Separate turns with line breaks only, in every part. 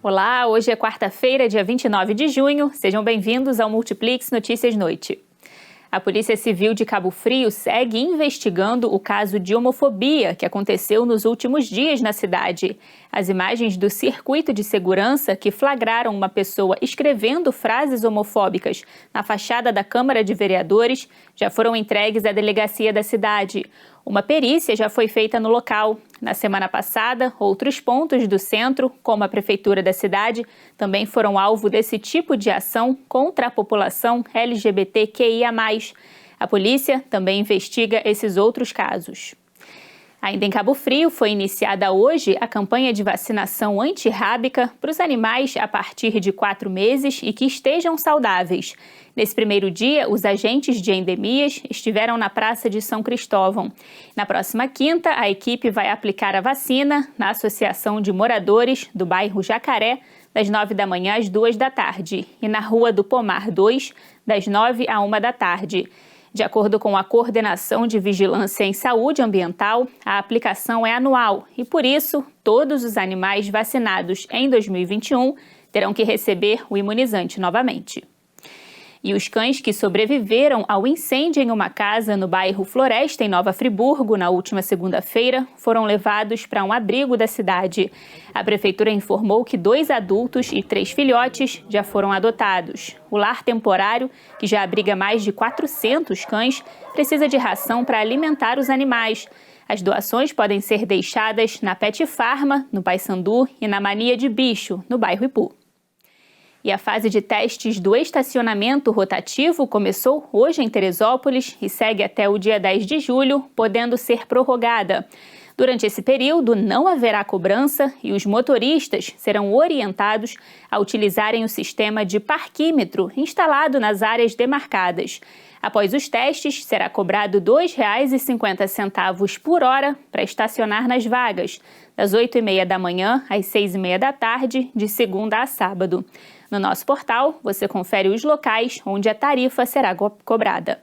Olá, hoje é quarta-feira, dia 29 de junho. Sejam bem-vindos ao Multiplix Notícias Noite. A Polícia Civil de Cabo Frio segue investigando o caso de homofobia que aconteceu nos últimos dias na cidade. As imagens do circuito de segurança que flagraram uma pessoa escrevendo frases homofóbicas na fachada da Câmara de Vereadores já foram entregues à delegacia da cidade. Uma perícia já foi feita no local. Na semana passada, outros pontos do centro, como a prefeitura da cidade, também foram alvo desse tipo de ação contra a população LGBTQIA+. A polícia também investiga esses outros casos. Ainda em Cabo Frio, foi iniciada hoje a campanha de vacinação antirrábica para os animais a partir de 4 meses e que estejam saudáveis. Nesse primeiro dia, os agentes de endemias estiveram na Praça de São Cristóvão. Na próxima quinta, a equipe vai aplicar a vacina na Associação de Moradores do bairro Jacaré, das 9 da manhã às 2 da tarde, e na Rua do Pomar 2, das 9 à 1 da tarde. De acordo com a Coordenação de Vigilância em Saúde Ambiental, a aplicação é anual e, por isso, todos os animais vacinados em 2021 terão que receber o imunizante novamente. E os cães que sobreviveram ao incêndio em uma casa no bairro Floresta, em Nova Friburgo, na última segunda-feira, foram levados para um abrigo da cidade. A prefeitura informou que 2 adultos e 3 filhotes já foram adotados. O lar temporário, que já abriga mais de 400 cães, precisa de ração para alimentar os animais. As doações podem ser deixadas na Pet Farma, no Paissandu, e na Mania de Bicho, no bairro Ipu. E a fase de testes do estacionamento rotativo começou hoje em Teresópolis e segue até o dia 10 de julho, podendo ser prorrogada. Durante esse período, não haverá cobrança e os motoristas serão orientados a utilizarem o sistema de parquímetro instalado nas áreas demarcadas. Após os testes, será cobrado R$ 2,50 por hora para estacionar nas vagas, das 8h30 da manhã às 6h30 da tarde, de segunda a sábado. No nosso portal, você confere os locais onde a tarifa será cobrada.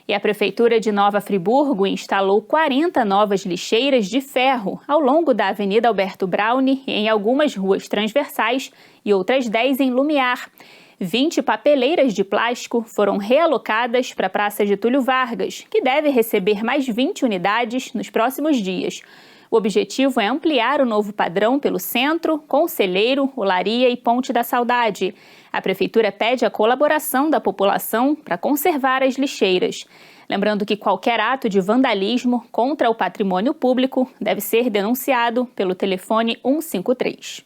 E a Prefeitura de Nova Friburgo instalou 40 novas lixeiras de ferro ao longo da Avenida Alberto Browne e em algumas ruas transversais e outras 10 em Lumiar. 20 papeleiras de plástico foram realocadas para a Praça Getúlio Vargas, que deve receber mais 20 unidades nos próximos dias. O objetivo é ampliar o novo padrão pelo centro, Conselheiro, Olaria e Ponte da Saudade. A Prefeitura pede a colaboração da população para conservar as lixeiras. Lembrando que qualquer ato de vandalismo contra o patrimônio público deve ser denunciado pelo telefone 153.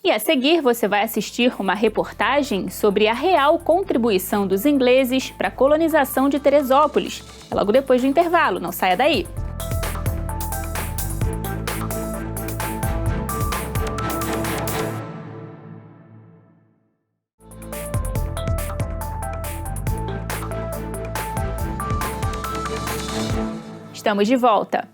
E a seguir você vai assistir uma reportagem sobre a real contribuição dos ingleses para a colonização de Teresópolis. É logo depois do intervalo, não saia daí! Estamos de volta.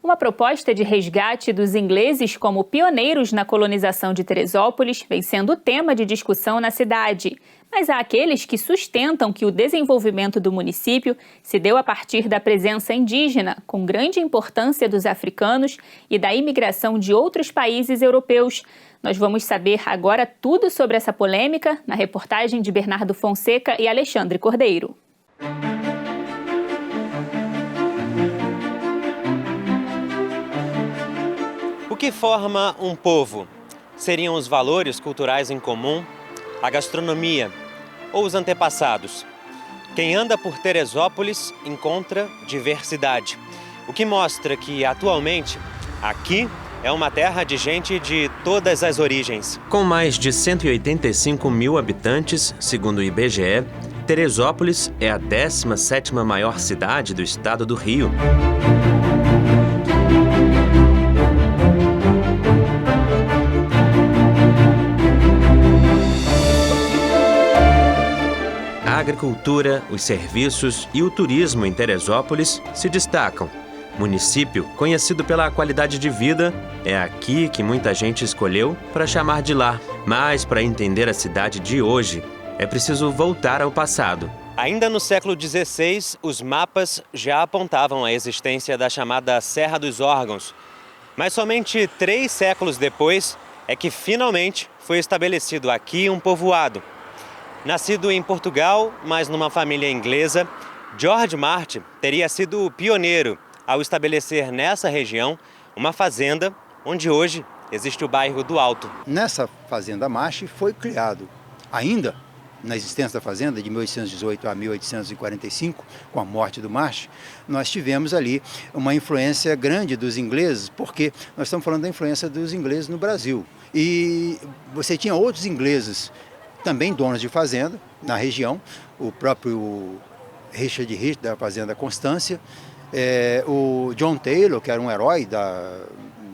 Uma proposta de resgate dos ingleses como pioneiros na colonização de Teresópolis vem sendo tema de discussão na cidade. Mas há aqueles que sustentam que o desenvolvimento do município se deu a partir da presença indígena, com grande importância dos africanos e da imigração de outros países europeus. Nós vamos saber agora tudo sobre essa polêmica na reportagem de Bernardo Fonseca e Alexandre Cordeiro.
O que forma um povo? Seriam os valores culturais em comum, a gastronomia ou os antepassados? Quem anda por Teresópolis encontra diversidade, o que mostra que, atualmente, aqui é uma terra de gente de todas as origens. Com mais de 185 mil habitantes, segundo o IBGE, Teresópolis é a 17ª maior cidade do estado do Rio. A agricultura, os serviços e o turismo em Teresópolis se destacam. Município conhecido pela qualidade de vida, é aqui que muita gente escolheu para chamar de lar. Mas para entender a cidade de hoje, é preciso voltar ao passado. Ainda no século XVI, os mapas já apontavam a existência da chamada Serra dos Órgãos. Mas somente 3 séculos depois, é que finalmente foi estabelecido aqui um povoado. Nascido em Portugal, mas numa família inglesa, George Marsh teria sido o pioneiro ao estabelecer nessa região uma fazenda onde hoje existe o bairro do Alto.
Nessa fazenda Marsh foi criado, ainda na existência da fazenda, de 1818 a 1845, com a morte do Marsh, nós tivemos ali uma influência grande dos ingleses, porque nós estamos falando da influência dos ingleses no Brasil. E você tinha outros ingleses, também donos de fazenda, na região, o próprio Richard Rich, da fazenda Constância, o John Taylor, que era um herói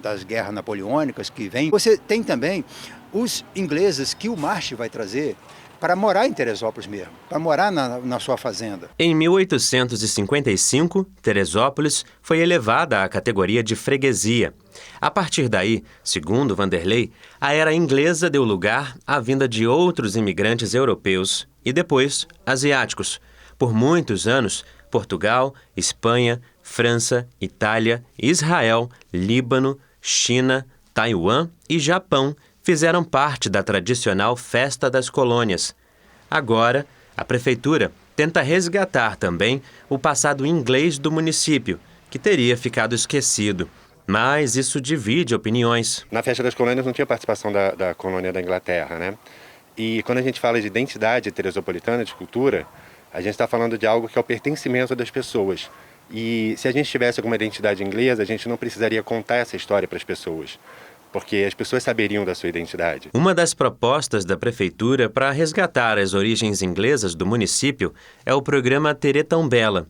das guerras napoleônicas que vem. Você tem também os ingleses que o Marsh vai trazer para morar em Teresópolis mesmo, para morar na sua fazenda.
Em 1855, Teresópolis foi elevada à categoria de freguesia. A partir daí, segundo Vanderlei, a era inglesa deu lugar à vinda de outros imigrantes europeus e depois asiáticos. Por muitos anos, Portugal, Espanha, França, Itália, Israel, Líbano, China, Taiwan e Japão fizeram parte da tradicional Festa das Colônias. Agora, a prefeitura tenta resgatar também o passado inglês do município, que teria ficado esquecido. Mas isso divide opiniões.
Na Festa das Colônias não tinha participação da colônia da Inglaterra, né? E quando a gente fala de identidade teresopolitana, de cultura, a gente está falando de algo que é o pertencimento das pessoas. E se a gente tivesse alguma identidade inglesa, a gente não precisaria contar essa história para as pessoas, porque as pessoas saberiam da sua identidade.
Uma das propostas da prefeitura para resgatar as origens inglesas do município é o programa Teretão Bela.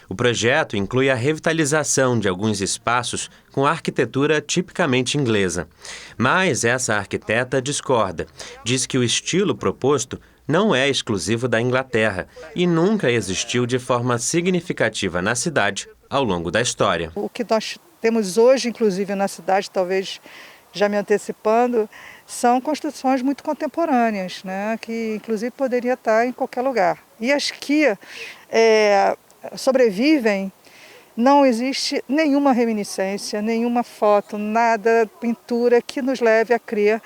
O projeto inclui a revitalização de alguns espaços com arquitetura tipicamente inglesa. Mas essa arquiteta discorda. Diz que o estilo proposto não é exclusivo da Inglaterra e nunca existiu de forma significativa na cidade ao longo da história.
O que nós temos hoje, inclusive na cidade, talvez já me antecipando, são construções muito contemporâneas, né? Que inclusive poderia estar em qualquer lugar. E as que sobrevivem, não existe nenhuma reminiscência, nenhuma foto, nada, pintura que nos leve a crer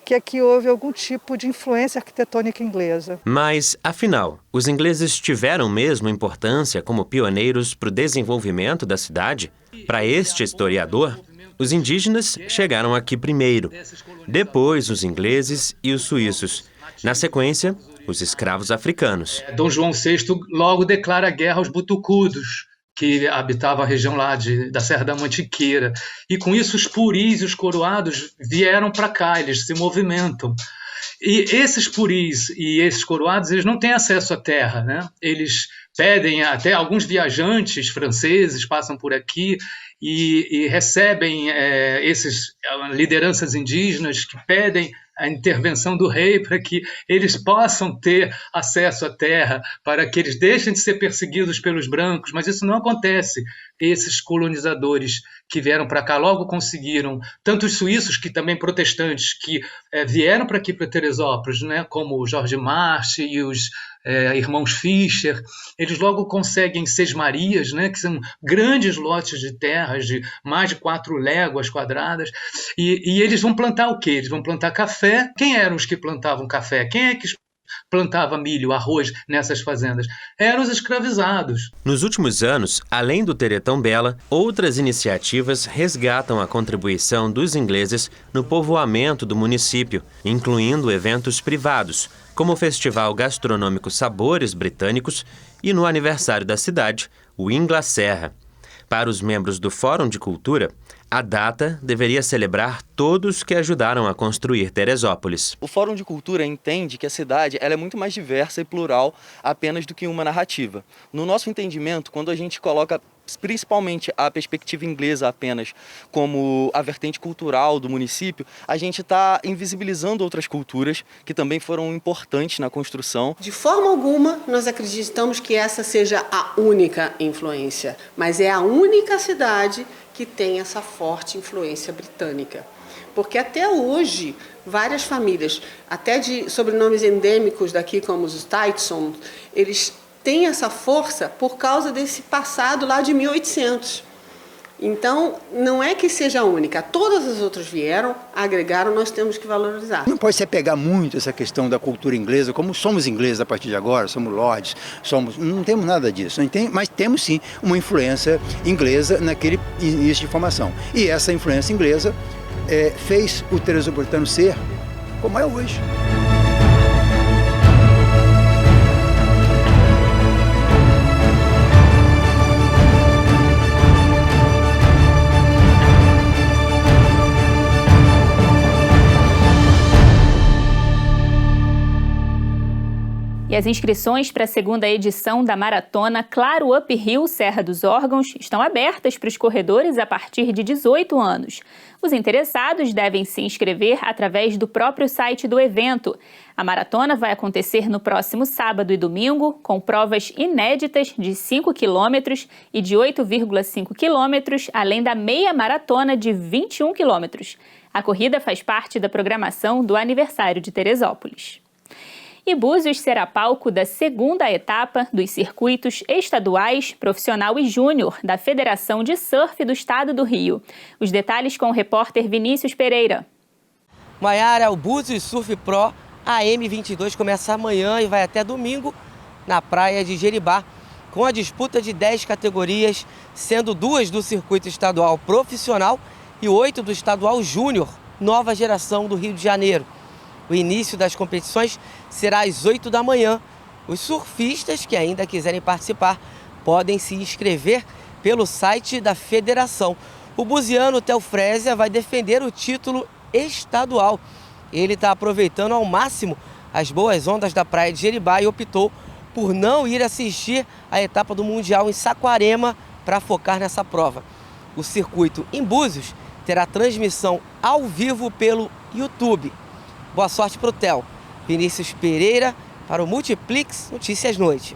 que aqui houve algum tipo de influência arquitetônica inglesa.
Mas, afinal, os ingleses tiveram mesmo importância como pioneiros para o desenvolvimento da cidade? Para este historiador, os indígenas chegaram aqui primeiro, depois os ingleses e os suíços. Na sequência, os escravos africanos.
Dom João VI logo declara guerra aos butucudos, que habitavam a região lá da Serra da Mantiqueira. E com isso os puris e os coroados vieram para cá, eles se movimentam. E esses puris e esses coroados, eles não têm acesso à terra, né? Eles pedem, até alguns viajantes franceses passam por aqui e recebem essas lideranças indígenas que pedem a intervenção do rei para que eles possam ter acesso à terra, para que eles deixem de ser perseguidos pelos brancos, mas isso não acontece. Esses colonizadores que vieram para cá logo conseguiram, tanto os suíços, que também protestantes, que vieram para aqui, para Teresópolis, né, como o Jorge Marsh e os irmãos Fischer, eles logo conseguem sesmarias, né, que são grandes lotes de terras de mais de 4 léguas quadradas, e eles vão plantar o quê? Eles vão plantar café. Quem eram os que plantavam café? Quem é que plantava milho, arroz nessas fazendas? Eram os escravizados.
Nos últimos anos, além do Teretão Bela, outras iniciativas resgatam a contribuição dos ingleses no povoamento do município, incluindo eventos privados, como o Festival Gastronômico Sabores Britânicos e, no aniversário da cidade, o Inglaterra. Para os membros do Fórum de Cultura, a data deveria celebrar todos que ajudaram a construir Teresópolis.
O Fórum de Cultura entende que a cidade ela é muito mais diversa e plural apenas do que uma narrativa. No nosso entendimento, quando a gente coloca principalmente a perspectiva inglesa apenas como a vertente cultural do município, a gente está invisibilizando outras culturas que também foram importantes na construção.
De forma alguma, nós acreditamos que essa seja a única influência, mas é a única cidade que tem essa forte influência britânica. Porque até hoje, várias famílias, até de sobrenomes endêmicos daqui, como os Tyson, eles têm essa força por causa desse passado lá de 1800. Então, não é que seja a única. Todas as outras vieram, agregaram, nós temos que valorizar.
Não pode se apegar muito a essa questão da cultura inglesa, como somos ingleses a partir de agora, somos lords, não temos nada disso, mas temos sim uma influência inglesa naquele início de formação. E essa influência inglesa fez o Teresopolitano ser como é hoje.
E as inscrições para a segunda edição da maratona Claro Uphill Serra dos Órgãos estão abertas para os corredores a partir de 18 anos. Os interessados devem se inscrever através do próprio site do evento. A maratona vai acontecer no próximo sábado e domingo, com provas inéditas de 5 quilômetros e de 8,5 quilômetros, além da meia maratona de 21 quilômetros. A corrida faz parte da programação do aniversário de Teresópolis. E Búzios será palco da segunda etapa dos circuitos estaduais, profissional e júnior da Federação de Surf do Estado do Rio. Os detalhes com o repórter Vinícius Pereira.
Maiara, o Búzios Surf Pro AM22 começa amanhã e vai até domingo na praia de Jeribá, com a disputa de 10 categorias, sendo 2 do circuito estadual profissional e 8 do estadual júnior, nova geração do Rio de Janeiro. O início das competições será às 8 da manhã. Os surfistas que ainda quiserem participar podem se inscrever pelo site da federação. O buziano Theo Frésia vai defender o título estadual. Ele está aproveitando ao máximo as boas ondas da praia de Jeribá e optou por não ir assistir a etapa do Mundial em Saquarema para focar nessa prova. O circuito em Búzios terá transmissão ao vivo pelo YouTube. Boa sorte para o Theo. Vinícius Pereira para o Multiplix Notícias Noite.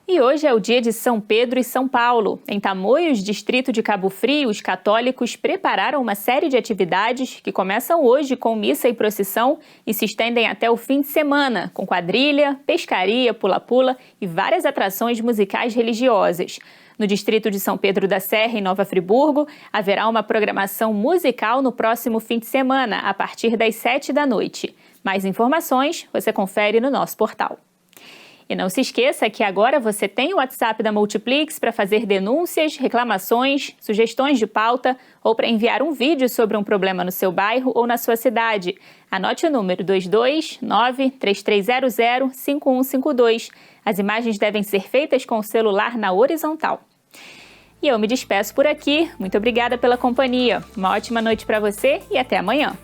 E hoje é o dia de São Pedro e São Paulo. Em Tamoios, distrito de Cabo Frio, os católicos prepararam uma série de atividades que começam hoje com missa e procissão e se estendem até o fim de semana, com quadrilha, pescaria, pula-pula e várias atrações musicais religiosas. No distrito de São Pedro da Serra, em Nova Friburgo, haverá uma programação musical no próximo fim de semana, a partir das 7 da noite. Mais informações você confere no nosso portal. E não se esqueça que agora você tem o WhatsApp da Multiplix para fazer denúncias, reclamações, sugestões de pauta ou para enviar um vídeo sobre um problema no seu bairro ou na sua cidade. Anote o número 229-3300-5152. As imagens devem ser feitas com o celular na horizontal. E eu me despeço por aqui. Muito obrigada pela companhia. Uma ótima noite para você e até amanhã.